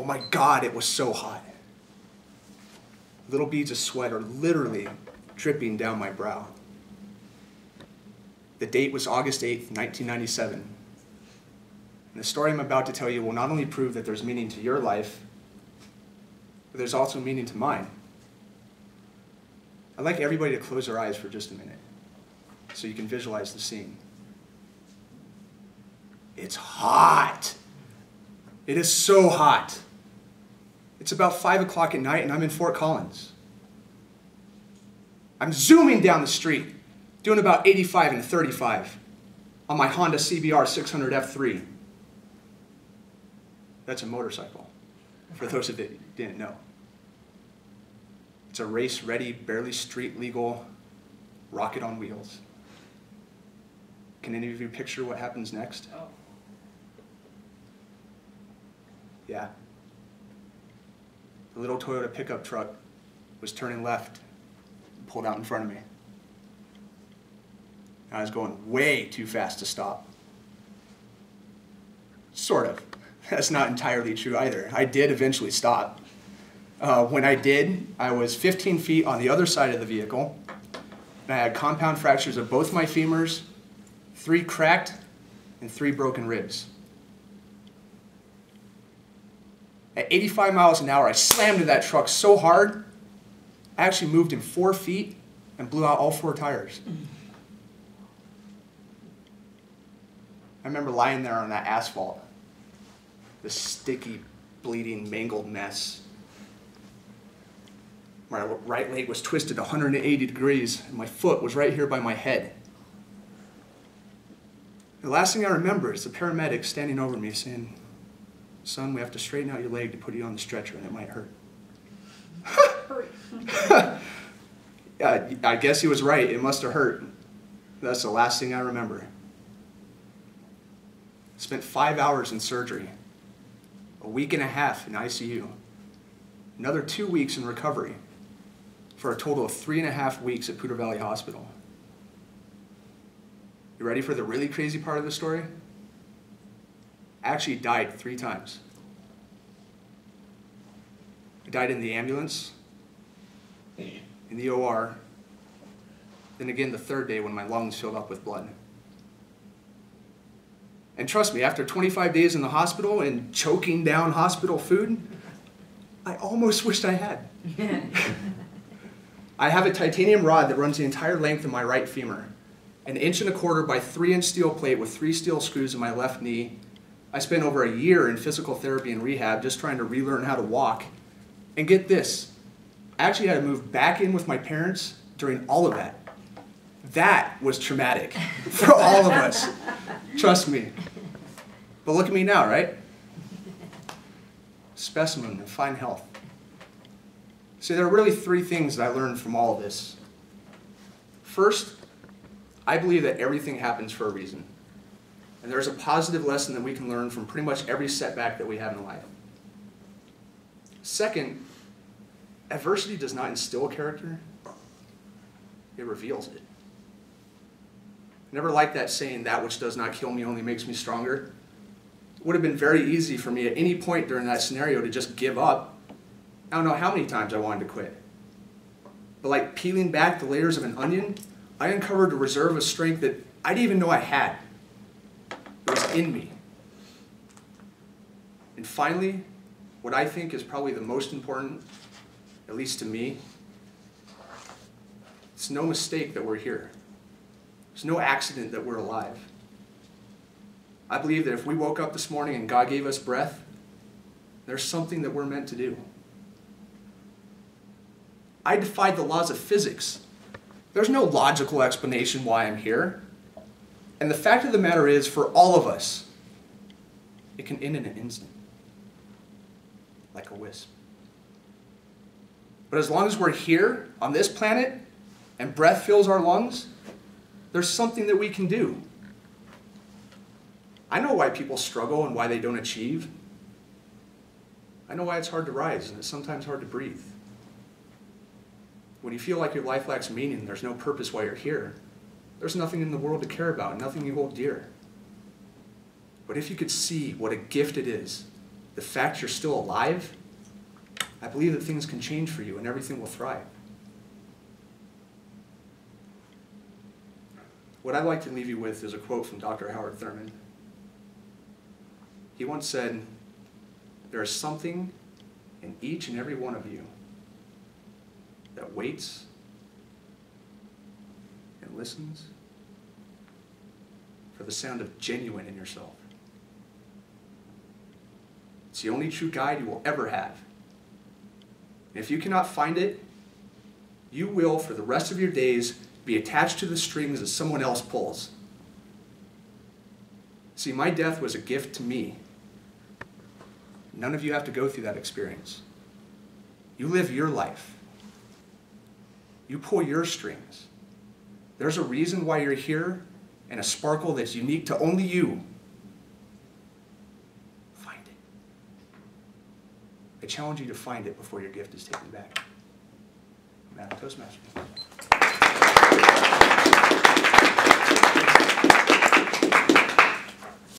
my God, it was so hot. Little beads of sweat are literally dripping down my brow. The date was August 8th, 1997. And the story I'm about to tell you will not only prove that there's meaning to your life, but there's also meaning to mine. I'd like everybody to close their eyes for just a minute so you can visualize the scene. It's hot. It is so hot. It's about 5 o'clock at night and I'm in Fort Collins. I'm zooming down the street, doing about 85 and 35 on my Honda CBR 600 F3. That's a motorcycle, for those of you that didn't know. It's a race-ready, barely street-legal rocket on wheels. Can any of you picture what happens next? Oh. Yeah. The little Toyota pickup truck was turning left and pulled out in front of me. I was going way too fast to stop. Sort of. That's not entirely true either. I did eventually stop. When I did, I was 15 feet on the other side of the vehicle, and I had compound fractures of both my femurs, 3 cracked, and 3 broken ribs. At 85 miles an hour, I slammed into that truck so hard, I actually moved him 4 feet and blew out all 4 tires. I remember lying there on that asphalt, this sticky, bleeding, mangled mess. My right leg was twisted 180 degrees, and my foot was right here by my head. The last thing I remember is the paramedic standing over me saying, "Son, we have to straighten out your leg to put you on the stretcher, and it might hurt." I guess he was right. It must have hurt. That's the last thing I remember. Spent 5 hours in surgery, a week and a half in ICU, another 2 weeks in recovery, for a total of 3.5 weeks at Poudre Valley Hospital. You ready for the really crazy part of the story? I actually died 3 times. I died in the ambulance, in the OR, then again the 3rd day when my lungs filled up with blood. And trust me, after 25 days in the hospital and choking down hospital food, I almost wished I had. I have a titanium rod that runs the entire length of my right femur, 1.25 inches by 3-inch steel plate with 3 steel screws in my left knee. I spent over a year in physical therapy and rehab just trying to relearn how to walk. And get this, I actually had to move back in with my parents during all of that. That was traumatic for all of us. Trust me. But look at me now, right? Specimen of fine health. See, there are really 3 things that I learned from all of this. First, I believe that everything happens for a reason. And there's a positive lesson that we can learn from pretty much every setback that we have in life. Second, adversity does not instill character, it reveals it. I never liked that saying, "That which does not kill me only makes me stronger." It would have been very easy for me at any point during that scenario to just give up. I don't know how many times I wanted to quit. But like peeling back the layers of an onion, I uncovered a reserve of strength that I didn't even know I had. It was in me. And finally, what I think is probably the most important, at least to me, it's no mistake that we're here. It's no accident that we're alive. I believe that if we woke up this morning and God gave us breath, there's something that we're meant to do. I defied the laws of physics. There's no logical explanation why I'm here. And the fact of the matter is, for all of us, it can end in an instant, like a wisp. But as long as we're here on this planet and breath fills our lungs, there's something that we can do. I know why people struggle and why they don't achieve. I know why it's hard to rise and it's sometimes hard to breathe. When you feel like your life lacks meaning, there's no purpose why you're here, there's nothing in the world to care about, nothing you hold dear. But if you could see what a gift it is the fact you're still alive, I believe that things can change for you and everything will thrive. What I'd like to leave you with is a quote from Dr. Howard Thurman. He once said, "There is something in each and every one of you that waits and listens for the sound of genuine in yourself. It's the only true guide you will ever have. And if you cannot find it, you will, for the rest of your days, be attached to the strings that someone else pulls." See, my death was a gift to me. None of you have to go through that experience. You live your life. You pull your strings. There's a reason why you're here and a sparkle that's unique to only you. Find it. I challenge you to find it before your gift is taken back. Madam Toastmaster.